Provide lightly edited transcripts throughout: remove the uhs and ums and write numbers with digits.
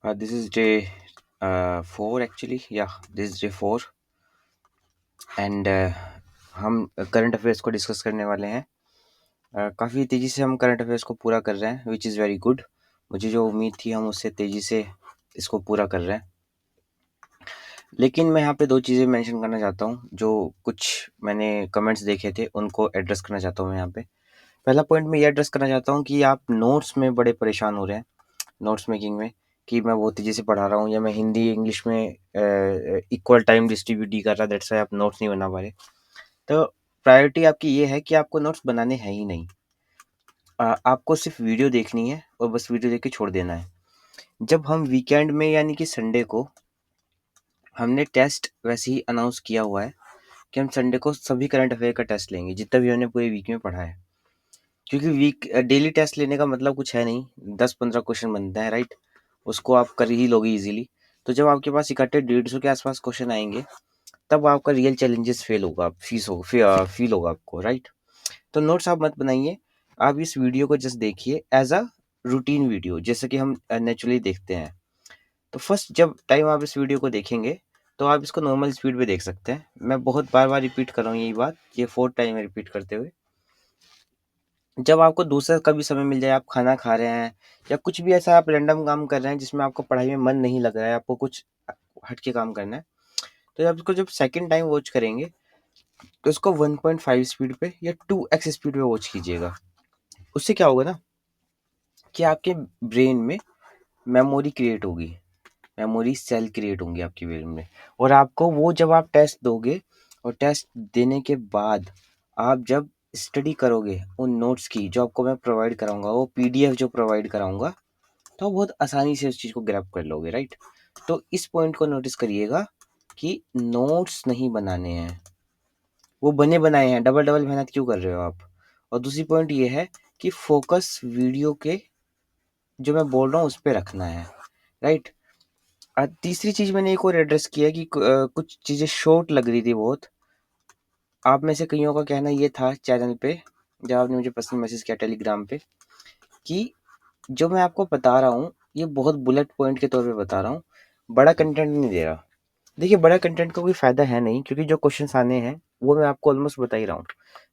This is day 4 actually. Yeah, this is day 4 and हम current affairs को discuss करने वाले हैं। काफ़ी तेज़ी से हम करंट अफेयर्स को पूरा कर रहे हैं विच इज़ वेरी गुड। मुझे जो उम्मीद थी हम उससे तेज़ी से इसको पूरा कर रहे हैं। लेकिन मैं यहाँ पे दो चीज़ें मेंशन करना चाहता हूँ जो कुछ मैंने कमेंट्स देखे थे उनको एड्रेस करना चाहता हूँ मैं यहाँ पे। पहला पॉइंट मैं ये एड्रेस करना चाहता हूँ कि आप नोट्स में बड़े परेशान हो रहे हैं, नोट्स मेकिंग में, कि मैं बहुत तेज़ी से पढ़ा रहा हूँ या मैं हिंदी इंग्लिश में इक्वल टाइम डिस्ट्रीब्यूट नहीं कर रहा, दैट्स व्हाई आप नोट्स नहीं बना पा रहे। तो प्रायोरिटी आपकी ये है कि आपको नोट्स बनाने हैं ही नहीं। आपको सिर्फ वीडियो देखनी है और बस वीडियो देख के छोड़ देना है। जब हम वीकेंड में यानी कि संडे को हमने टेस्ट वैसे ही अनाउंस किया हुआ है कि हम संडे को सभी करंट अफेयर का टेस्ट लेंगे जितना भी हमने पूरे वीक में पढ़ा है, क्योंकि वीक डेली टेस्ट लेने का मतलब कुछ है नहीं, 10-15 क्वेश्चन बनते हैं, राइट? उसको आप कर ही लोगे इजीली। तो जब आपके पास इकट्ठे 150 के आसपास क्वेश्चन आएंगे तब आपका रियल चैलेंजेस फेल होगा, फील होगा आपको, राइट? तो नोट्स आप मत बनाइए, आप इस वीडियो को जस्ट देखिए एज अ रूटीन वीडियो जैसे कि हम नेचुरली देखते हैं। तो फर्स्ट जब टाइम आप इस वीडियो को देखेंगे तो आप इसको नॉर्मल स्पीड पे देख सकते हैं। मैं बहुत बार बार रिपीट कर रहा हूँ यही बात, ये 4th टाइम है रिपीट करते हुए। जब आपको दूसरा कभी समय मिल जाए, आप खाना खा रहे हैं या कुछ भी ऐसा आप रैंडम काम कर रहे हैं जिसमें आपको पढ़ाई में मन नहीं लग रहा है, आपको कुछ हट के काम करना है, तो जब इसको जब सेकंड टाइम वॉच करेंगे तो इसको 1.5 स्पीड पे या 2x स्पीड पे वॉच कीजिएगा। उससे क्या होगा ना कि आपके ब्रेन में मेमोरी क्रिएट होगी, मेमोरी सेल क्रिएट होंगी आपके ब्रेन में, और आपको वो जब आप टेस्ट दोगे और टेस्ट देने के बाद आप जब स्टडी करोगे उन नोट्स की जो आपको मैं प्रोवाइड कराऊंगा, वो पीडीएफ जो प्रोवाइड कराऊंगा, तो बहुत आसानी से उस चीज़ को ग्रैब कर लोगे, राइट? तो इस पॉइंट को नोटिस करिएगा कि नोट्स नहीं बनाने हैं, वो बने बनाए हैं, डबल डबल मेहनत क्यों कर रहे हो आप? और दूसरी पॉइंट ये है कि फोकस वीडियो के जो मैं बोल रहा हूँ उस पर रखना है, राइट? तीसरी चीज मैंने एक और एड्रेस किया कि कुछ चीजें शॉर्ट लग रही थी बहुत। आप में से कईयों का कहना ये था चैनल पे, जब आपने मुझे पर्सनल मैसेज किया टेलीग्राम पे, कि जो मैं आपको बता रहा हूँ ये बहुत बुलेट पॉइंट के तौर पे बता रहा हूँ, बड़ा कंटेंट नहीं दे रहा। देखिए, बड़ा कंटेंट का कोई फायदा है नहीं क्योंकि जो क्वेश्चंस आने हैं वो मैं आपको ऑलमोस्ट बता ही रहा हूँ।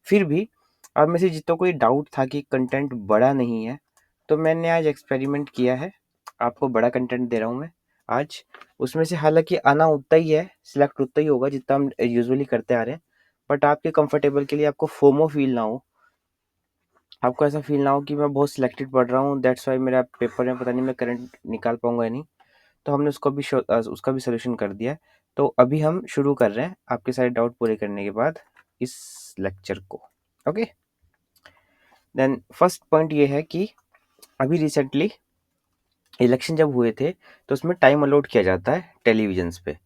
फिर भी आप में से जितना कोई डाउट था कि कंटेंट बड़ा नहीं है, तो मैंने आज एक्सपेरिमेंट किया है, आपको बड़ा कंटेंट दे रहा हूँ मैं आज। उसमें से हालांकि आना उतना ही है, सिलेक्ट उतना ही होगा जितना हम यूजुअली करते आ रहे हैं, बट आपके कंफर्टेबल के लिए, आपको फोमो फील ना हो, आपको ऐसा फील ना हो कि मैं बहुत सिलेक्टेड पढ़ रहा हूँ, दैट्स वाई मेरा पेपर में पता नहीं मैं करंट निकाल पाऊंगा या नहीं। तो हमने उसका भी सोल्यूशन कर दिया है। तो अभी हम शुरू कर रहे हैं आपके सारे डाउट पूरे करने के बाद इस लेक्चर को। ओके, देन फर्स्ट पॉइंट ये है कि अभी रिसेंटली इलेक्शन जब हुए थे तो उसमें टाइम अलॉट किया जाता है टेलीविजन्स पे।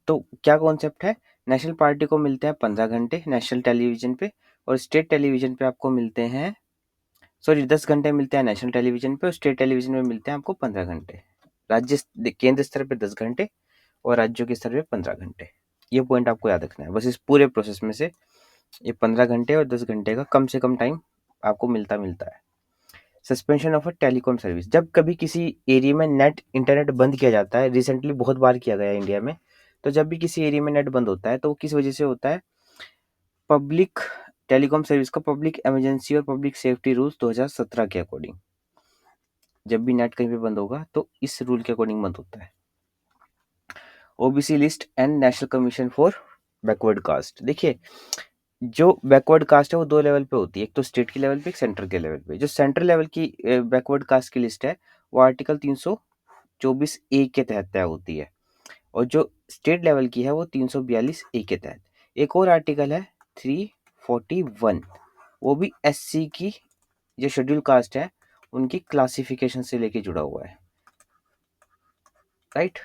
तो क्या कॉन्सेप्ट है, नेशनल पार्टी को मिलते हैं 15 घंटे नेशनल टेलीविजन पे, और स्टेट टेलीविजन पे आपको मिलते हैं, सॉरी, 10 घंटे मिलते हैं नेशनल टेलीविजन पे, और स्टेट टेलीविजन में मिलते हैं आपको 15 घंटे। केंद्र स्तर पे 10 घंटे और राज्यों के स्तर पे 15 घंटे। ये पॉइंट आपको याद रखना है बस, इस पूरे प्रोसेस में से ये 15 घंटे और 10 घंटे का कम से कम टाइम आपको मिलता मिलता है। Suspension of a telecom service, जब कभी किसी एरिया में इंटरनेट बंद किया जाता है, रिसेंटली बहुत बार किया गया है इंडिया में, तो जब भी किसी एरिया में नेट बंद होता है तो वो किस वजह से होता है? पब्लिक टेलीकॉम सर्विस का पब्लिक इमरजेंसी और पब्लिक सेफ्टी रूल्स 2017 के अकॉर्डिंग जब भी नेट कहीं पे बंद होगा तो इस रूल के अकॉर्डिंग बंद होता है। OBC list and national commission for backward caste, देखिए, जो बैकवर्ड कास्ट है वो दो लेवल पे होती है, एक तो स्टेट के लेवल पे, एक सेंटर के लेवल पे। जो सेंट्रल लेवल की बैकवर्ड कास्ट की लिस्ट है वो आर्टिकल 324 ए के तहत तय होती है, और जो स्टेट लेवल की है वो 342 ए के तहत। एक और आर्टिकल है 341, वो भी एससी की जो शेड्यूल कास्ट है उनकी क्लासिफिकेशन से लेके जुड़ा हुआ है, राइट?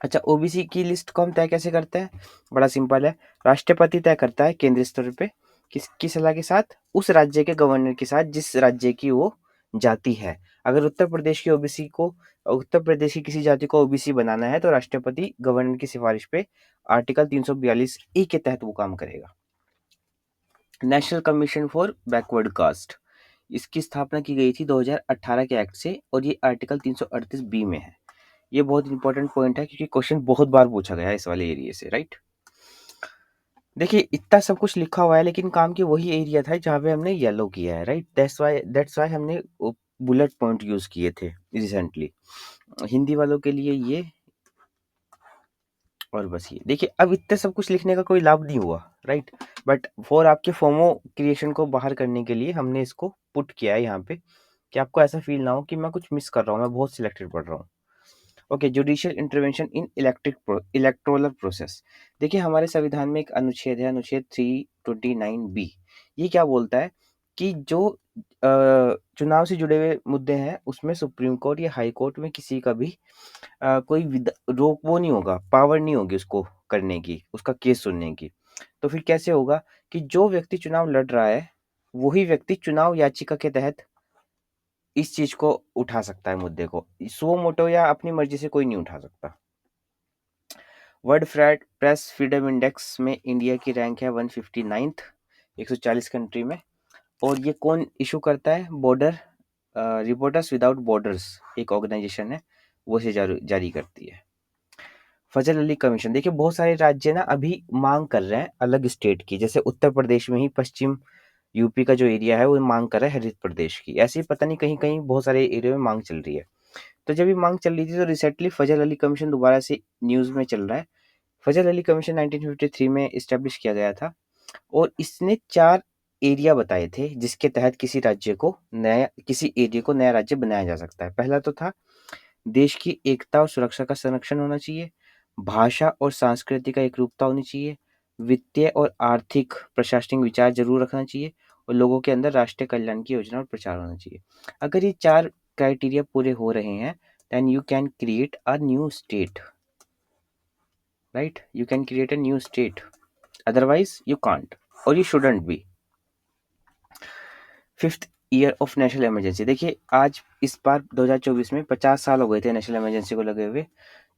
अच्छा, ओबीसी की लिस्ट को हम तय कैसे करते हैं? बड़ा सिंपल है, राष्ट्रपति तय करता है केंद्रीय स्तर पे, किसकी सलाह के साथ? उस राज्य के गवर्नर के साथ जिस राज्य की वो जाति है। अगर उत्तर प्रदेश की किसी जाति को ओबीसी बनाना है तो राष्ट्रपति गवर्नर की सिफारिश पे आर्टिकल 342 के तहत वो काम करेगा। National commission for backward caste, इसकी स्थापना की गई थी 2018 के एक्ट से और ये आर्टिकल 338 बी में है। ये बहुत इंपॉर्टेंट पॉइंट है क्योंकि क्वेश्चन बहुत बार पूछा गया है इस वाले एरिया से, राइट। देखिए इतना सब कुछ लिखा हुआ है लेकिन काम की वही एरिया था जहाँ पे हमने येलो किया है, राइट। दैट्स वाई हमने बुलेट पॉइंट यूज किए थे रिसेंटली हिंदी वालों के लिए ये। और बस ये देखिए, अब इतने सब कुछ लिखने का कोई लाभ नहीं हुआ, राइट। बट फॉर आपके फोमो क्रिएशन को बाहर करने के लिए हमने इसको पुट किया है यहाँ पे कि आपको ऐसा फील ना हो कि मैं कुछ मिस कर रहा हूँ, मैं बहुत सिलेक्टेड पढ़ रहा हूँ। ओके, जुडिशियल इंटरवेंशन इन इलेक्टोरल प्रोसेस। देखिए हमारे संविधान में एक अनुच्छेद है, अनुच्छेद 329 बी। ये क्या बोलता है कि जो चुनाव से जुड़े हुए मुद्दे हैं उसमें सुप्रीम कोर्ट या हाई कोर्ट में किसी का भी कोई रोक वो नहीं होगा, पावर नहीं होगी उसको करने की, उसका केस सुनने की। तो फिर कैसे होगा कि जो व्यक्ति चुनाव लड़ रहा है वही व्यक्ति चुनाव याचिका के तहत इस चीज को उठा सकता है, मुद्दे को। सो मोटो या अपनी मर्जी से कोई नहीं उठा सकता। वर्ल्ड प्रेस फ्रीडम इंडेक्स में इंडिया की रैंक है 159th 140 कंट्री में। और ये कौन इशू करता है? बॉर्डर रिपोर्टर्स विदाउट बॉर्डर्स एक ऑर्गेनाइजेशन है, वो इसे जारी करती है। फजल अली कमीशन, देखिए बहुत सारे राज्य ना अभी मांग कर रहे हैं अलग स्टेट की, जैसे उत्तर प्रदेश में ही पश्चिम यूपी का जो एरिया है वो मांग कर रहा है हरित प्रदेश की। ऐसे ही पता नहीं कहीं कहीं बहुत सारे एरिया में मांग चल रही है। तो जब ये मांग चल रही थी तो रिसेंटली फजल अली कमीशन दोबारा से न्यूज में चल रहा है। फजल अली कमीशन 1953 में इस्टेब्लिश किया गया था और इसने 4 एरिया बताए थे जिसके तहत किसी एरिया को नया राज्य बनाया जा सकता है। पहला तो था देश की एकता और सुरक्षा का संरक्षण होना चाहिए, भाषा और संस्कृति का एकरूपता होनी चाहिए, वित्तीय और आर्थिक प्रशासनिक विचार जरूर रखना चाहिए और लोगों के अंदर राष्ट्रीय कल्याण की योजना और प्रचार होना चाहिए। अगर ये 4 क्राइटेरिया पूरे हो रहे हैं then you can create a new state, right. You can create a new state, otherwise you can't और you shouldn't be. Fifth year of national emergency, देखिए आज इस बार 2024 में 50 साल हो गए थे नेशनल इमरजेंसी को लगे हुए।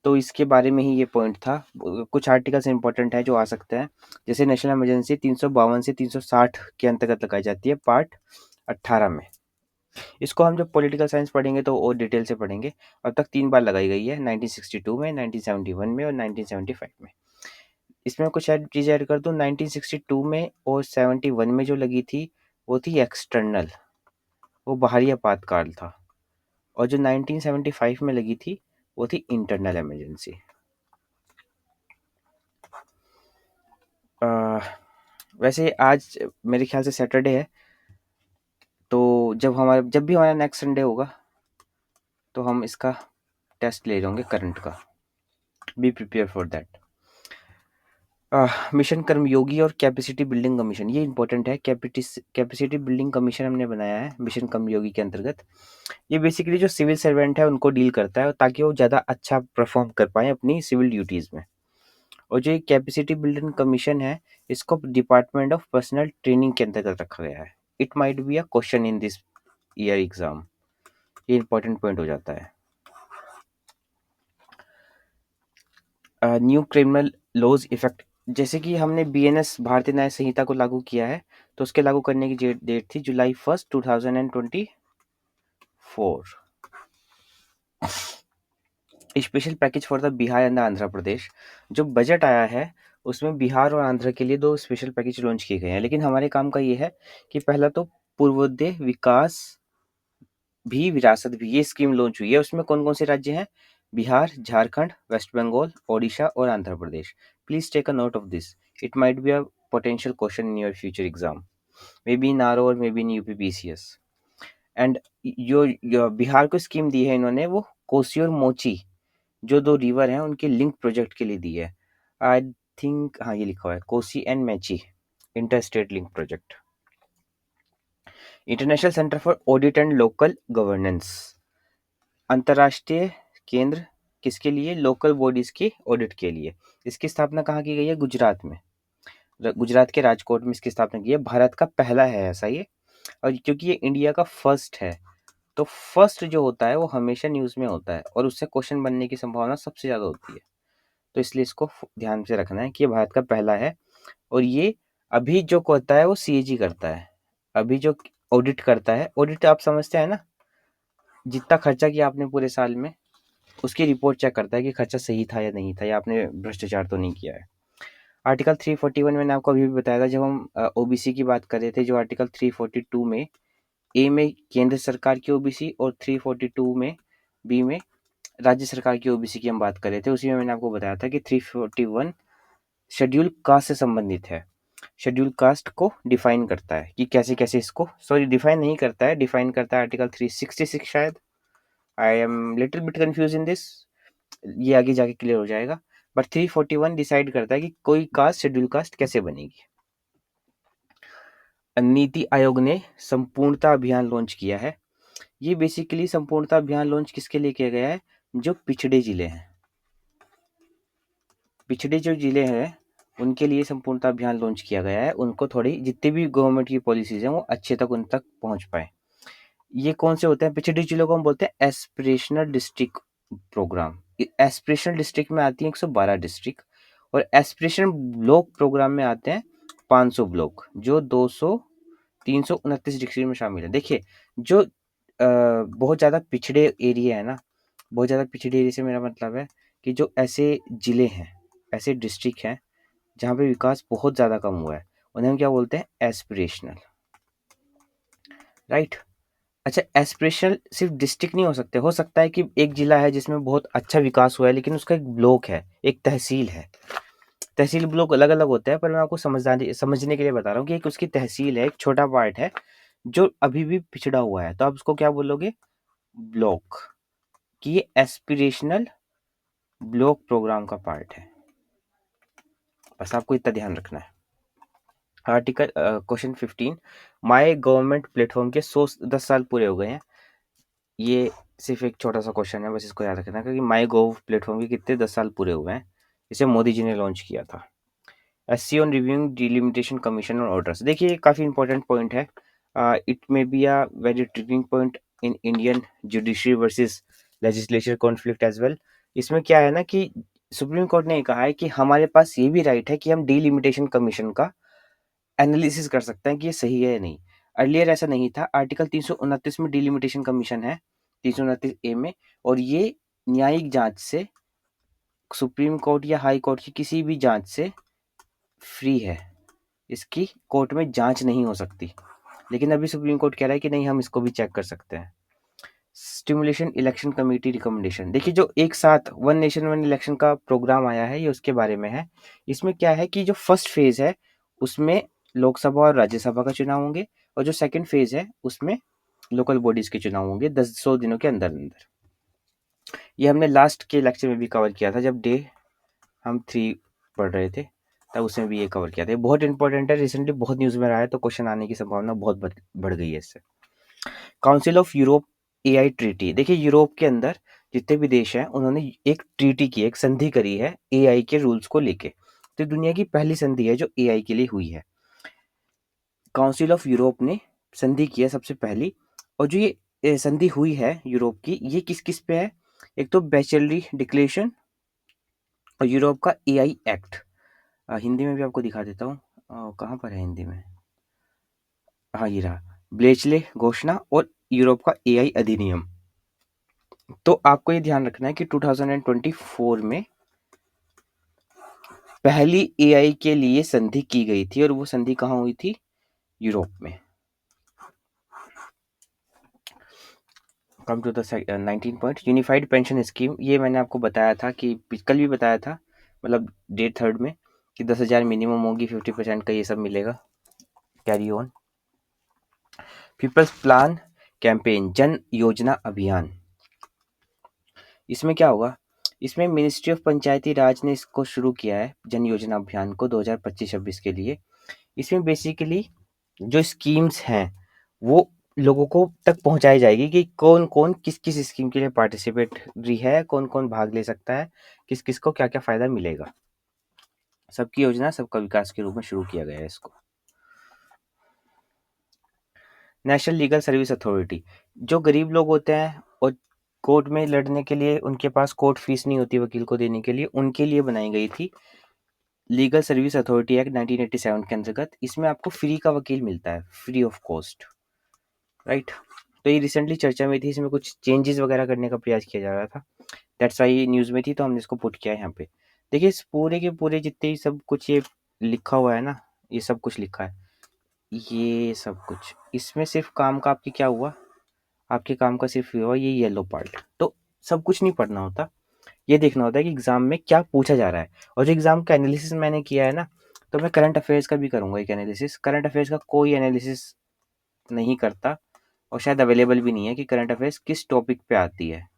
तो इसके बारे में ही ये पॉइंट था। कुछ आर्टिकल्स इंपॉर्टेंट है जो आ सकते हैं, जैसे नेशनल इमरजेंसी 352 से 360 के अंतर्गत लगाई जाती है पार्ट 18 में। इसको हम जब पॉलिटिकल साइंस पढ़ेंगे तो और डिटेल से पढ़ेंगे। अब तक 3 बार लगाई गई है, 1962 में, 1971 में और 1975 में। इसमें कुछ चीज़ें ऐड कर दूँ। 1962 में और 71 में जो लगी थी वो थी एक्सटर्नल, वो बाहरी आपातकाल था। और जो 1975 में लगी थी वो थी इंटरनल इमरजेंसी। वैसे आज मेरे ख्याल से सैटरडे है, तो जब भी हमारा नेक्स्ट संडे होगा तो हम इसका टेस्ट ले रहे होंगे करंट का। Be prepare for that. Mission Karmayogi और कैपेसिटी बिल्डिंग कमीशन, ये इंपॉर्टेंट है। कैपेसिटी बिल्डिंग कमीशन हमने बनाया है मिशन कर्मयोगी के अंतर्गत। ये बेसिकली जो सिविल सर्वेंट है उनको डील करता है ताकि वो ज़्यादा अच्छा परफॉर्म कर पाए अपनी सिविल ड्यूटीज़ में। और जो कैपेसिटी बिल्डिंग कमीशन है इसको डिपार्टमेंट ऑफ पर्सनल ट्रेनिंग के अंतर्गत रखा गया है। It might be a question in this year exam, ये इंपॉर्टेंट पॉइंट हो जाता है। न्यू क्रिमिनल लॉज इफेक्ट, जैसे कि हमने बीएनएस भारतीय न्याय संहिता को लागू किया है तो उसके लागू करने की डेट थी जुलाई 1 2024। Special package for the Bihar and Andhra Pradesh, जो बजट आया है उसमें बिहार और आंध्र के लिए 2 स्पेशल पैकेज लॉन्च किए गए हैं। लेकिन हमारे काम का ये है कि पहला तो पूर्वोदय विकास भी विरासत भी ये स्कीम लॉन्च हुई है। उसमें कौन कौन से राज्य हैं? बिहार, झारखंड, वेस्ट बंगाल, ओडिशा और Andhra Pradesh. Please take a note of this, it might be a potential question in your future exam, may be in R और may be in UP PCS. And जो बिहार को स्कीम दी है इन्होंने वो कोसी और मोची जो 2 रिवर हैं उनके लिंक प्रोजेक्ट के लिए दी है। आई थिंक हाँ ये लिखा हुआ है Kosi and Mechi inter state link project. International centre for audit and local governance, अंतर्राष्ट्रीय केंद्र किसके लिए? लोकल बॉडीज की ऑडिट के लिए। इसकी स्थापना कहाँ की गई है? गुजरात में, गुजरात के राजकोट में इसकी स्थापना की है। भारत का पहला है ऐसा ये, और क्योंकि ये इंडिया का फर्स्ट है तो फर्स्ट जो होता है वो हमेशा न्यूज़ में होता है और उससे क्वेश्चन बनने की संभावना सबसे ज़्यादा होती है। तो इसलिए इसको ध्यान से रखना है कि ये भारत का पहला है। और ये अभी जो होता है वो सीएजी करता है। अभी जो ऑडिट करता है। ऑडिट आप समझते हैं ना, जितना खर्चा किया आपने पूरे साल में उसकी रिपोर्ट चेक करता है कि खर्चा सही था या नहीं था, या आपने भ्रष्टाचार तो नहीं किया है। आर्टिकल 341 मैंने आपको अभी भी बताया था जब हम ओबीसी की बात कर रहे थे, जो आर्टिकल 342 में ए में केंद्र सरकार की ओबीसी और 342 में बी में राज्य सरकार की ओबीसी की हम बात कर रहे थे, उसी में मैंने आपको बताया था कि 341 शेड्यूल कास्ट से संबंधित है। शेड्यूल कास्ट को डिफाइन करता है कि कैसे कैसे इसको, सॉरी डिफाइन नहीं करता है, डिफाइन करता है आर्टिकल 366 शायद। I am little bit confuse in this, ये आगे जाके क्लियर हो जाएगा। बट 341 डिसाइड करता है कि कोई कास्ट शेड्यूल कास्ट कैसे बनेगी। नीति आयोग ने संपूर्णता अभियान लॉन्च किया है। ये बेसिकली संपूर्णता अभियान लॉन्च किसके लिए किया गया है? जो पिछड़े जिले हैं, पिछड़े जो जिले हैं उनके लिए संपूर्णता अभियान लॉन्च किया गया है। उनको थोड़ी जितनी भी गवर्नमेंट की पॉलिसीज हैं वो अच्छे तक उन तक पहुंच पाए। ये कौन से होते हैं? पिछड़े जिलों को हम बोलते हैं aspirational district program. Aspirational district में आती है 112 डिस्ट्रिक्ट, और एस्पिरेशन ब्लॉक प्रोग्राम में आते हैं 500 ब्लॉक, जो 329 डिस्ट्रिक्ट में शामिल है। देखिए, जो बहुत ज़्यादा पिछड़े एरिया है ना, बहुत ज़्यादा पिछड़े एरिया से मेरा मतलब है कि जो ऐसे जिले हैं, ऐसे डिस्ट्रिक्ट हैं जहाँ पे विकास बहुत ज़्यादा कम हुआ है, उन्हें हम क्या बोलते हैं? Aspirational, right. अच्छा, एस्पिरेशनल सिर्फ डिस्ट्रिक्ट नहीं हो सकता है कि एक जिला है जिसमें बहुत अच्छा विकास हुआ है लेकिन उसका एक ब्लॉक है, एक तहसील है। तहसील ब्लॉक अलग अलग होते हैं, पर मैं आपको समझने के लिए बता रहा हूँ कि एक उसकी तहसील है, एक छोटा पार्ट है जो अभी भी पिछड़ा हुआ है, तो आप उसको क्या बोलोगे? ब्लॉक। कि ये एस्पिरेशनल ब्लॉक प्रोग्राम का पार्ट है, बस आपको इतना ध्यान रखना है। Article question 15, my government platform के 10 साल पूरे हो गए हैं। ये सिर्फ एक छोटा सा क्वेश्चन है, बस इसको याद रखना, क्योंकि माई गोव प्लेटफॉर्म के कितने 10 साल पूरे हुए हैं। इसे मोदी जी ने लॉन्च किया था। SC on reviewing delimitation commission और ऑर्डर्स, देखिए ये काफ़ी इंपॉर्टेंट पॉइंट है। It may be a very triggering point in Indian judiciary versus legislature conflict as well. इसमें क्या है ना कि सुप्रीम कोर्ट ने कहा है कि हमारे पास ये भी राइट है कि हम डिलिमिटेशन कमीशन का एनालिसिस कर सकते हैं कि ये सही है या नहीं। अर्लियर ऐसा नहीं था। आर्टिकल 329 में डिलिमिटेशन कमीशन है, 329 ए में, और ये न्यायिक जांच से, सुप्रीम कोर्ट या हाई कोर्ट की किसी भी जांच से फ्री है। इसकी कोर्ट में जांच नहीं हो सकती, लेकिन अभी सुप्रीम कोर्ट कह रहा है कि नहीं, हम इसको भी चेक कर सकते हैं। स्टिमुलेशन इलेक्शन कमेटी रिकमेंडेशन, देखिए जो एक साथ वन नेशन वन इलेक्शन का प्रोग्राम आया है, ये उसके बारे में है। इसमें क्या है कि जो फर्स्ट फेज है उसमें लोकसभा और राज्यसभा का चुनाव होंगे, और जो सेकंड फेज है उसमें लोकल बॉडीज के चुनाव होंगे 100 दिनों के अंदर अंदर। ये हमने लास्ट के लेक्चर में भी कवर किया था, जब डे हम 3 पढ़ रहे थे, तब उसमें भी ये कवर किया था। ये बहुत इंपॉर्टेंट है, रिसेंटली बहुत न्यूज़ में रहा है, तो क्वेश्चन आने की संभावना बहुत बढ़ गई है इससे। Council of Europe AI treaty, देखिए यूरोप के अंदर जितने भी देश हैं उन्होंने एक ट्रीटी की, एक संधि करी है एआई के रूल्स को लेके। तो दुनिया की पहली संधि है जो एआई के लिए हुई है। काउंसिल ऑफ यूरोप ने संधि की है सबसे पहली, और जो ये संधि हुई है यूरोप की, ये किस किस पे है? एक तो बैचलरी डिक्लेरेशन और यूरोप का एआई एक्ट। हिंदी में भी आपको दिखा देता हूँ, कहाँ पर है हिंदी में? हाँ, ये रहा, ब्लेचले घोषणा और यूरोप का एआई अधिनियम। तो आपको ये ध्यान रखना है कि 2024 में पहली एआई के लिए संधि की गई थी, और वो संधि कहाँ हुई थी? यूरोप में। Come to the 19 point, unified pension scheme, ये मैंने आपको बताया था कि कल भी बताया था, मतलब डे 3 में, कि 10,000 मिनिमम होगी, 50% का ये सब मिलेगा। Carry on. People's plan campaign, जन योजना अभियान, इसमें क्या होगा? इसमें मिनिस्ट्री ऑफ पंचायती राज ने इसको शुरू किया है, जन योजना अभियान को 2025-26 के लिए। इसमें बेसिकली जो स्कीम्स हैं वो लोगों को तक पहुंचाई जाएगी कि कौन कौन किस किस स्कीम के लिए पार्टिसिपेटरी है, कौन कौन भाग ले सकता है, किस किस को क्या क्या फायदा मिलेगा। सबकी योजना सबका विकास के रूप में शुरू किया गया है इसको। नेशनल लीगल सर्विस अथॉरिटी, जो गरीब लोग होते हैं और कोर्ट में लड़ने के लिए उनके पास कोर्ट फीस नहीं होती वकील को देने के लिए, उनके लिए बनाई गई थी लीगल सर्विस अथॉरिटी एक्ट 1987 के अंतर्गत। इसमें आपको फ्री का वकील मिलता है, फ्री ऑफ कॉस्ट। राइट। तो ये रिसेंटली चर्चा में थी, इसमें कुछ चेंजेस वगैरह करने का प्रयास किया जा रहा था। दैट्स वाई ये न्यूज़ में थी, तो हमने इसको पुट किया है यहाँ पे। देखिए इस पूरे के पूरे जितने ही सब कुछ ये लिखा हुआ है ना, ये सब कुछ लिखा है, ये सब कुछ इसमें सिर्फ काम का आपके क्या हुआ, आपके काम का सिर्फ ये हुआ ये येलो पार्ट। तो सब कुछ नहीं पढ़ना होता, ये देखना होता है कि एग्जाम में क्या पूछा जा रहा है। और जो एग्जाम का एनालिसिस मैंने किया है ना, तो मैं करंट अफेयर्स का भी करूंगा एक एनालिसिस। करंट अफेयर्स का कोई एनालिसिस नहीं करता, और शायद अवेलेबल भी नहीं है कि करंट अफेयर्स किस टॉपिक पे आती है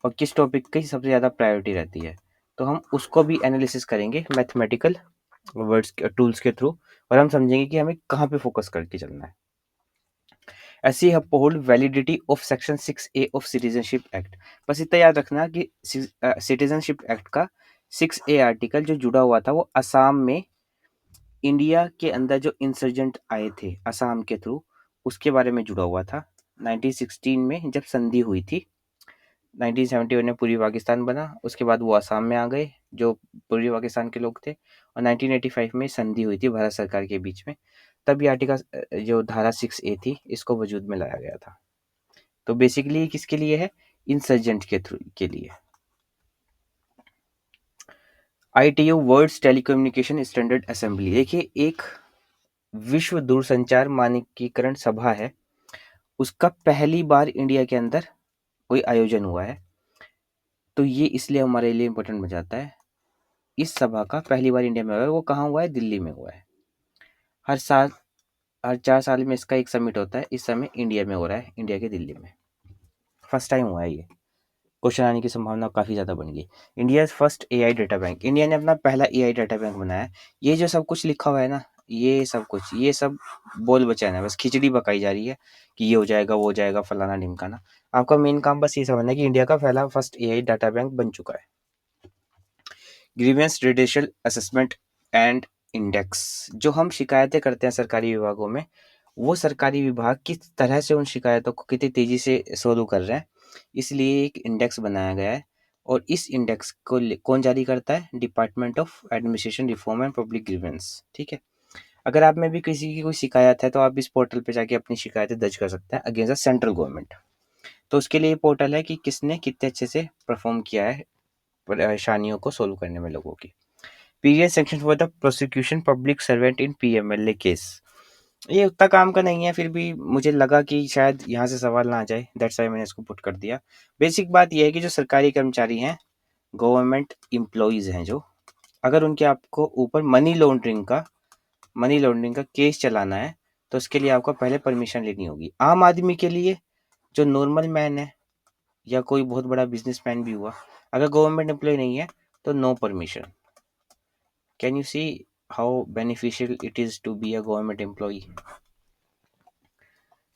और किस टॉपिक की सबसे ज़्यादा प्रायोरिटी रहती है। तो हम उसको भी एनालिसिस करेंगे मैथमेटिकल वर्ड्स टूल्स के थ्रू, और हम समझेंगे कि हमें कहाँ पे फोकस करके चलना है। ऐसी uphold validity of section 6A of citizenship act. बस इतना याद रखना कि सिटीजनशिप एक्ट का 6A आर्टिकल जो जुड़ा हुआ था वो असम में इंडिया के अंदर जो इंसर्जेंट आए थे असम के थ्रू, उसके बारे में जुड़ा हुआ था। 1916 में जब संधि हुई थी, 1971 में पूर्वी पाकिस्तान बना, उसके बाद वो असम में आ गए जो पूर्वी पाकिस्तान के लोग थे, और 1985 में संधि हुई थी भारत सरकार के बीच में। तब ये आर्टिकल जो धारा 6A थी इसको वजूद में लाया गया था। तो बेसिकली किसके लिए है, इंसर्जेंट के थ्रू के लिए। ITU world's telecommunication standard assembly, देखिए एक विश्व दूरसंचार मानकीकरण सभा है, उसका पहली बार इंडिया के अंदर कोई आयोजन हुआ है। तो ये इसलिए हमारे लिए इम्पोर्टेंट बन जाता है, इस सभा का पहली बार इंडिया में हुआ है। वो कहाँ हुआ है, दिल्ली में हुआ है। हर साल, हर 4 साल में इसका एक समिट होता है, इस समय इंडिया में हो रहा है, इंडिया के दिल्ली में फर्स्ट टाइम हुआ है ये। क्वेश्चन आने की संभावना काफ़ी ज़्यादा बन गई। India first AI data bank, India ने अपना पहला AI डाटा बैंक बनाया। ये जो सब कुछ लिखा हुआ है ना, ये सब कुछ, ये सब बोल बचाना है, बस खिचड़ी पकाई जा रही है कि ये हो जाएगा वो हो जाएगा फलाना ढिमकाना। आपका मेन काम बस ये समझना है कि इंडिया का पहला फर्स्ट AI डाटा बैंक बन चुका है। ग्रीवेंस रिड्यूशल असेसमेंट एंड इंडेक्स, जो हम शिकायतें करते हैं सरकारी विभागों में, वो सरकारी विभाग किस तरह से उन शिकायतों को कितनी तेजी से सोल्व कर रहे हैं, इसलिए एक इंडेक्स बनाया गया है। और इस इंडेक्स को कौन जारी करता है, department of administration reform and public grievance. ठीक है। अगर आप में भी किसी की कोई शिकायत है तो आप इस पोर्टल पे जाके अपनी शिकायतें दर्ज कर सकते हैं अगेंस्ट द सेंट्रल गवर्नमेंट। तो उसके लिए पोर्टल है कि किसने कितने अच्छे से परफॉर्म किया है परेशानियों को सोल्व करने में लोगों की। Period section for the prosecution public servant in PMLA case, ये उतना काम का नहीं है, फिर भी मुझे लगा कि शायद यहाँ से सवाल ना आ जाए, दैट्स व्हाई मैंने इसको पुट कर दिया। बेसिक बात यह है कि जो सरकारी कर्मचारी हैं, गवर्नमेंट एम्प्लॉयज हैं, जो अगर उनके आपको ऊपर मनी लॉन्ड्रिंग का केस चलाना है, तो उसके लिए आपको पहले परमिशन लेनी होगी। आम आदमी के लिए, जो नॉर्मल मैन है या कोई बहुत बड़ा बिजनेसमैन भी हुआ, अगर गवर्नमेंट एम्प्लॉय नहीं है तो no permission. Can you see how beneficial it is to be a government employee,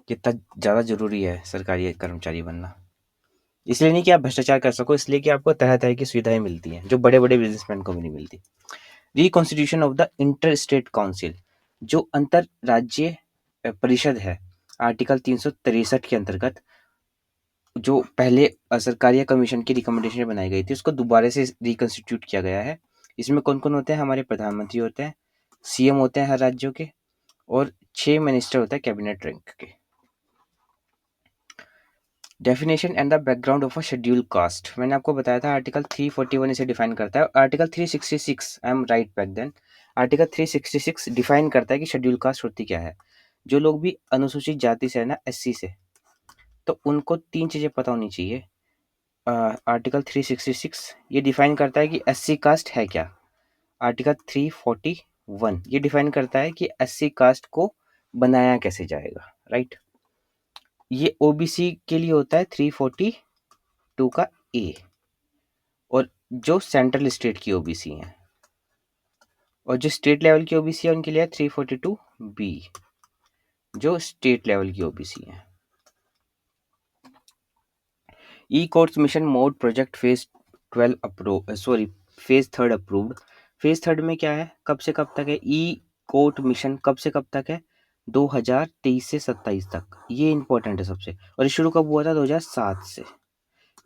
कितना ज़्यादा जरूरी है सरकारी कर्मचारी बनना। इसलिए नहीं कि आप भ्रष्टाचार कर सको, इसलिए कि आपको तरह तरह की सुविधाएं मिलती हैं जो बड़े बड़े बिजनेसमैन को भी नहीं मिलती। Reconstitution of the inter state council, जो अंतर राज्य परिषद है, आर्टिकल 363 के अंतर्गत जो पहले सरकारी कमीशन की रिकमेंडेशन बनाई गई थी, उसको दोबारा से रिकॉन्स्टिट्यूट किया गया है। इसमें कौन कौन होते हैं, हमारे प्रधानमंत्री होते हैं, CM होते हैं हर राज्यों के, और 6 मिनिस्टर होते हैं कैबिनेट रैंक के। Definition and the background of a schedule caste, मैंने आपको बताया था आर्टिकल 341 इसे डिफाइन करता है। Article 366, I am right back then, article 366 define करता है कि शेड्यूल कास्ट होती क्या है। जो लोग भी अनुसूचित जाति से है ना, SC से, तो उनको 3 चीज़ें पता होनी चाहिए। आर्टिकल 366 ये डिफाइन करता है कि SC कास्ट है क्या। आर्टिकल 341 ये डिफाइन करता है कि SC कास्ट को बनाया कैसे जाएगा, राइट। ये OBC के लिए होता है 342 का A, और जो सेंट्रल स्टेट की OBC हैं, और जो स्टेट लेवल की OBC है उनके लिए 342B, जो स्टेट लेवल की OBC हैं। E courts mission mode project phase 3 approved. Phase 3 में क्या है, कब से कब तक है, ई कोर्ट मिशन कब से कब तक है, 2023 से 27 तक, ये इंपॉर्टेंट है सबसे। और ये शुरू कब हुआ था, 2007 से,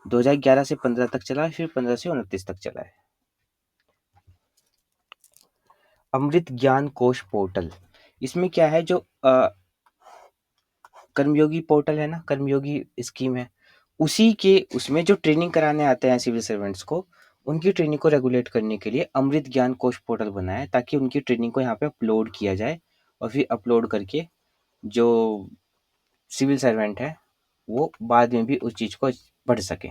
2011 से 15 तक चला है, फिर 15 से 29 तक चला है। अमृत ज्ञान कोश पोर्टल, इसमें क्या है, जो कर्मयोगी पोर्टल है ना, कर्मयोगी स्कीम है, उसी के उसमें जो ट्रेनिंग कराने आते हैं सिविल सर्वेंट्स को, उनकी ट्रेनिंग को रेगुलेट करने के लिए अमृत ज्ञान कोश पोर्टल बना है, ताकि उनकी ट्रेनिंग को यहाँ पे अपलोड किया जाए और फिर अपलोड करके जो सिविल सर्वेंट है वो बाद में भी उस चीज़ को पढ़ सके।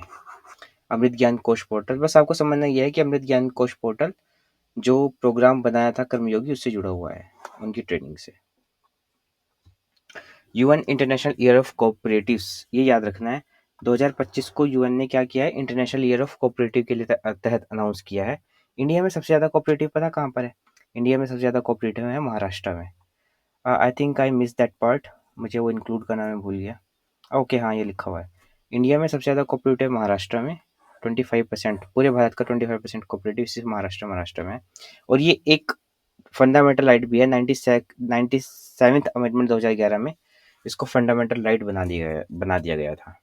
अमृत ज्ञान कोश पोर्टल, बस आपको समझना यह है कि अमृत ज्ञान कोश पोर्टल जो प्रोग्राम बनाया था कर्मयोगी उससे जुड़ा हुआ है, उनकी ट्रेनिंग से। UN international year of cooperatives, ये याद रखना है, 2025 को यूएन ने क्या किया है, इंटरनेशनल ईयर ऑफ कोऑपरेटिव के लिए तहत अनाउंस किया है। इंडिया में सबसे ज़्यादा कोऑपरेटिव पता कहाँ पर है? इंडिया में सबसे ज़्यादा कोऑपरेटिव है महाराष्ट्र में। I think I miss that part, मुझे वो इंक्लूड करना मैं भूल गया। ओके हाँ, ये लिखा हुआ है, इंडिया में सबसे ज़्यादा कोऑपरेटिव महाराष्ट्र में 25%, पूरे भारत का 25% कोऑपरेटिव सिर्फ महाराष्ट्र में है। और ये एक फंडामेंटल राइट भी है, 97th अमेंडमेंट 2011 में इसको फंडामेंटल राइट बना दिया गया था।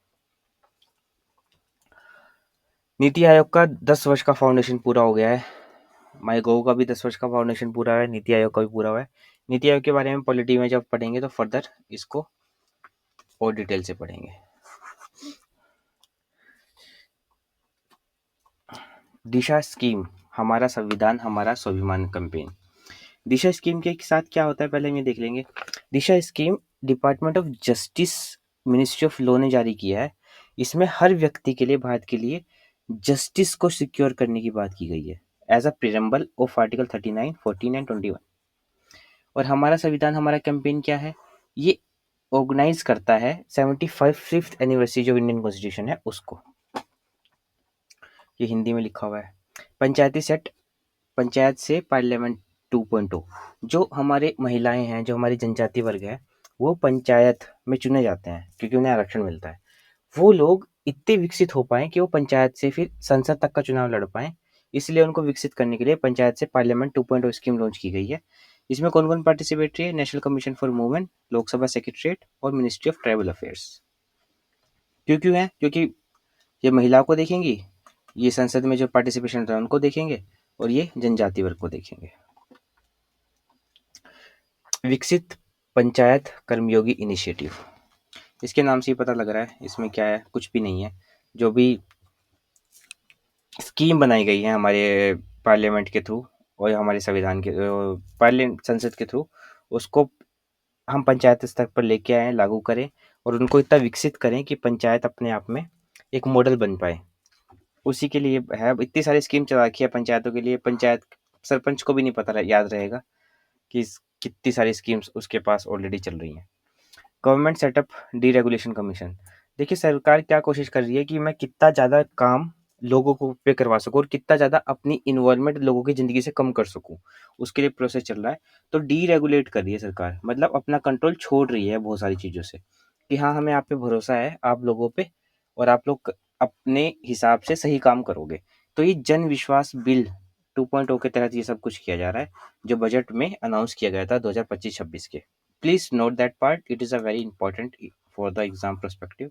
नीति आयोग का 10 वर्ष का फाउंडेशन पूरा हो गया है, माई गोव का भी 10 वर्ष का फाउंडेशन पूरा है, नीति आयोग का भी पूरा हुआ है। नीति आयोग के बारे में पॉलिटी में जब पढ़ेंगे तो फर्दर इसको और डिटेल से पढ़ेंगे। दिशा स्कीम, हमारा संविधान हमारा स्वाभिमान कैंपेन। दिशा स्कीम के साथ क्या होता है पहले हम ये देख लेंगे। Disha scheme department of justice, ministry of law ने जारी किया है। इसमें हर व्यक्ति के लिए, भारत के लिए जस्टिस को सिक्योर करने की बात की गई है as a preamble of article 39, 14 and 21। और हमारा संविधान हमारा कैंपेन क्या है, ये ऑर्गेनाइज करता है 75th एनिवर्सरी जो इंडियन कॉन्स्टिट्यूशन है उसको। ये हिंदी में लिखा हुआ है। पंचायती सेट, पंचायत से पार्लियामेंट 2.0, जो हमारे महिलाएं हैं, जो हमारी जनजाति वर्ग है, वो पंचायत में चुने जाते हैं क्योंकि उन्हें आरक्षण मिलता है। वो लोग इतने विकसित हो पाए कि वो पंचायत से फिर संसद तक का चुनाव लड़ पाए, इसलिए उनको विकसित करने के लिए पंचायत से पार्लियामेंट 2.0 स्कीम लॉन्च की गई है। इसमें कौन कौन पार्टिसिपेटरी है? National commission for women, Lok Sabha secretariat और मिनिस्ट्री ऑफ ट्राइबल अफेयर्स। क्यों क्यों है? क्योंकि ये महिलाओं को देखेंगी, ये संसद में जो पार्टिसिपेशन होता है उनको देखेंगे, और ये जनजाति वर्ग को देखेंगे। विकसित पंचायत कर्मयोगी इनिशिएटिव, इसके नाम से ही पता लग रहा है इसमें क्या है, कुछ भी नहीं है। जो भी स्कीम बनाई गई है हमारे पार्लियामेंट के थ्रू और हमारे संविधान के पार्लियामेंट संसद के थ्रू, उसको हम पंचायत स्तर पर लेके आए, लागू करें और उनको इतना विकसित करें कि पंचायत अपने आप में एक मॉडल बन पाए। उसी के लिए है, इतनी सारी स्कीम चला रखी है पंचायतों के लिए, पंचायत सरपंच को भी नहीं पता याद रहेगा कि कितनी सारी स्कीम्स उसके पास ऑलरेडी चल रही हैं। गवर्नमेंट सेटअप डीरेगुलेशन कमीशन, देखिए सरकार क्या कोशिश कर रही है कि मैं कितना ज़्यादा काम लोगों को पे करवा सकूं और कितना ज़्यादा अपनी इन्वॉल्वमेंट लोगों की ज़िंदगी से कम कर सकूं, उसके लिए प्रोसेस चल रहा है। तो डीरेगुलेट कर रही है सरकार, मतलब अपना कंट्रोल छोड़ रही है बहुत सारी चीज़ों से, कि हाँ हमें आप पे भरोसा है, आप लोगों पे, और आप लोग अपने हिसाब से सही काम करोगे। तो ये जन विश्वास बिल 2.0 के तहत ये सब कुछ किया जा रहा है, जो बजट में अनाउंस किया गया था 2025-26 के। Please note that part. It is a very important for the exam perspective.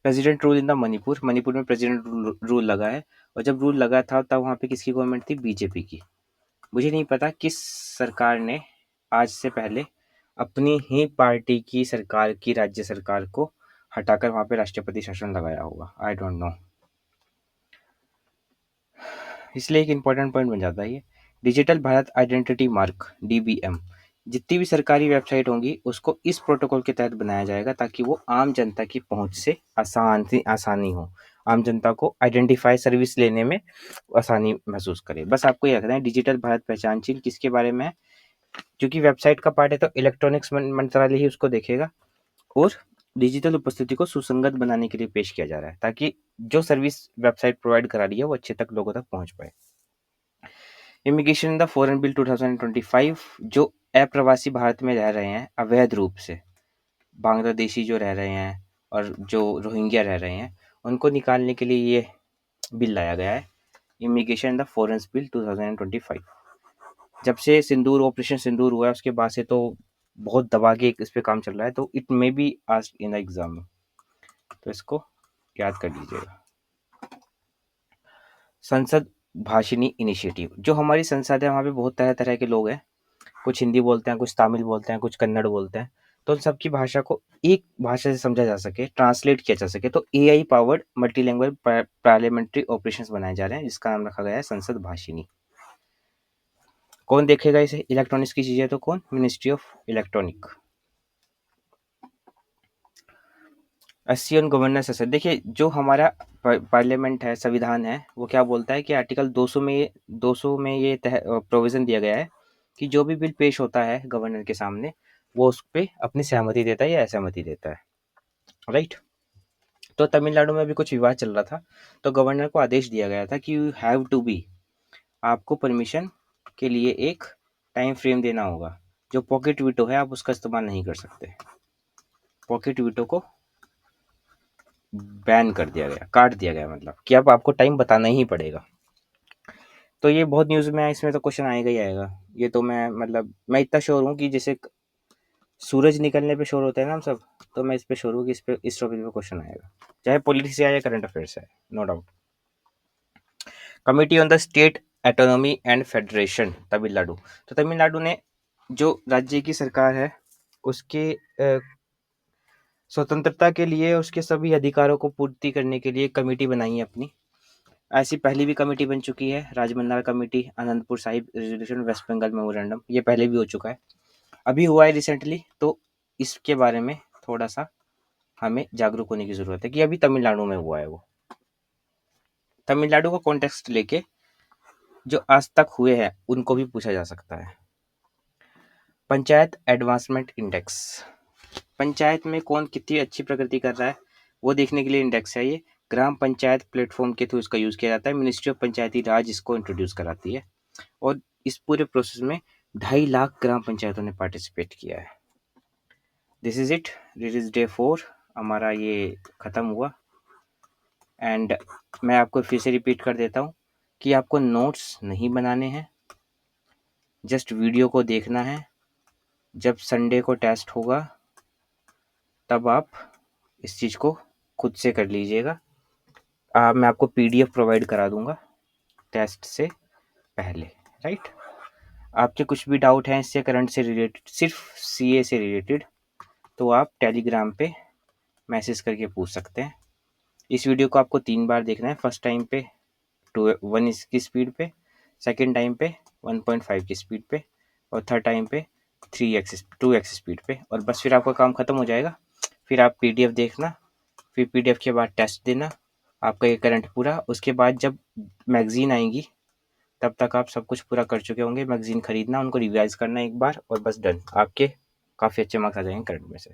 President rule in the Manipur, Manipur में प्रेसिडेंट रूल लगा है, और जब रूल लगा था तब वहाँ पे किसकी गवर्नमेंट थी? बीजेपी की। मुझे नहीं पता किस सरकार ने आज से पहले अपनी ही पार्टी की सरकार की राज्य सरकार को हटाकर वहाँ पे राष्ट्रपति शासन लगाया होगा, आई डोंट नो। इसलिए एक इम्पोर्टेंट पॉइंट बन जाता है ये। Digital Bharat identity mark, DBM, जितनी भी सरकारी वेबसाइट होंगी उसको इस प्रोटोकॉल के तहत बनाया जाएगा, ताकि वो आम जनता की पहुंच से आसानी हो, आम जनता को आइडेंटिफाई सर्विस लेने में आसानी महसूस करे। बस आपको ये रखना है, डिजिटल भारत पहचान चिन्ह किसके बारे में है, क्योंकि वेबसाइट का पार्ट है तो इलेक्ट्रॉनिक्स मंत्रालय ही उसको देखेगा, और डिजिटल उपस्थिति को सुसंगत बनाने के लिए पेश किया जा रहा है, ताकि जो सर्विस वेबसाइट प्रोवाइड करा रही है वो अच्छे तक लोगों तक पहुंच पाए। Immigration in the foreign bill 2025, जो अप्रवासी भारत में रह रहे हैं अवैध रूप से, बांग्लादेशी जो रह रहे हैं और जो रोहिंग्या रह रहे हैं, उनको निकालने के लिए ये बिल लाया गया है, immigration in the foreign bill 2025। जब से सिंदूर, ऑपरेशन सिंदूर हुआ है उसके बाद से तो बहुत दबा के इस पे काम चल रहा है, तो it may be asked in the exam में, तो इसको याद कर लीजिएगा। संसद भाषिणी इनिशिएटिव, जो हमारी संसद है वहाँ पे बहुत तरह तरह के लोग हैं, कुछ हिंदी बोलते हैं, कुछ तमिल बोलते हैं, कुछ कन्नड़ बोलते हैं, तो उन सबकी भाषा को एक भाषा से समझा जा सके, ट्रांसलेट किया जा सके, तो एआई पावर्ड मल्टीलैंग्वेज पार्लियामेंट्री ऑपरेशंस बनाए जा रहे हैं, जिसका नाम रखा गया है संसद भाषिनी। कौन देखेगा इसे? इलेक्ट्रॉनिक्स की चीजें तो कौन? Ministry of electronic. 80 on governance session. देखिए जो हमारा पार्लियामेंट है, संविधान है, वो क्या बोलता है कि आर्टिकल 200 में ये प्रोविजन दिया गया है कि जो भी बिल पेश होता है गवर्नर के सामने, वो उस पे अपनी सहमति देता है या असहमति देता है, राइट। तो तमिलनाडु में भी कुछ विवाद चल रहा था, तो गवर्नर को आदेश दिया गया था कि यू हैव टू बी, आपको परमिशन के लिए एक टाइम फ्रेम देना होगा। जो पॉकेट वीटो है आप उसका इस्तेमाल नहीं कर सकते। पॉकेट वीटो को बैन कर दिया गया, काट दिया गया, मतलब कि अब आपको टाइम बताना ही पड़ेगा। तो ये बहुत न्यूज़ में है, इसमें तो क्वेश्चन आएगा ही आएगा। ये तो मैं इतना श्योर हूँ कि जैसे सूरज निकलने पे श्योर होते हैं ना हम सब, तो मैं इस पे श्योर हूँ कि इस टॉपिक पे क्वेश्चन आएगा, चाहे पॉलिटिक्स या करंट अफेयर्स है, no doubt. Committee on the state autonomy and federation Tamil Nadu. तो तमिलनाडु ने जो राज्य की सरकार है उसके स्वतंत्रता के लिए, उसके सभी अधिकारों को पूर्ति करने के लिए कमेटी बनाई है अपनी। ऐसी पहले भी कमेटी बन चुकी है, राजमंदार committee, Anandpur Sahib resolution, west Bengal memorandum, ये पहले भी हो चुका है, अभी हुआ है रिसेंटली। तो इसके बारे में थोड़ा सा हमें जागरूक होने की जरूरत है कि अभी तमिलनाडु में हुआ है वो। तमिलनाडु का कॉन्टेक्स्ट लेके जो आज तक हुए हैं उनको भी पूछा जा सकता है। पंचायत एडवांसमेंट इंडेक्स, पंचायत में कौन कितनी अच्छी प्रगति कर रहा है वो देखने के लिए इंडेक्स है ये। ग्राम पंचायत प्लेटफॉर्म के थ्रू इसका यूज किया जाता है, मिनिस्ट्री ऑफ पंचायती राज इसको इंट्रोड्यूस कराती है, और इस पूरे प्रोसेस में 2.5 लाख ग्राम पंचायतों ने पार्टिसिपेट किया है। दिस इज इट डे 4 हमारा ये खत्म हुआ। एंड मैं आपको फिर से रिपीट कर देता हूँ कि आपको नोट्स नहीं बनाने हैं, जस्ट वीडियो को देखना है। जब संडे को टेस्ट होगा तब आप इस चीज़ को खुद से कर लीजिएगा। मैं आपको पीडीएफ प्रोवाइड करा दूंगा टेस्ट से पहले, राइट। आपके कुछ भी डाउट हैं इससे करंट से रिलेटेड, सिर्फ सीए से रिलेटेड, तो आप टेलीग्राम पे मैसेज करके पूछ सकते हैं। इस वीडियो को आपको 3 बार देखना है। फर्स्ट टाइम पे 1 की स्पीड पे, सेकेंड टाइम पे 1.5 की स्पीड पे, और थर्ड टाइम पे 2x स्पीड पे, और बस फिर आपका काम खत्म हो जाएगा। फिर आप पीडीएफ देखना, फिर पीडीएफ के बाद टेस्ट देना, आपका ये करंट पूरा। उसके बाद जब मैगजीन आएंगी तब तक आप सब कुछ पूरा कर चुके होंगे। मैगजीन खरीदना, उनको रिवाइज करना एक बार, और बस डन, आपके काफ़ी अच्छे मार्क्स आ जाएंगे करंट में से।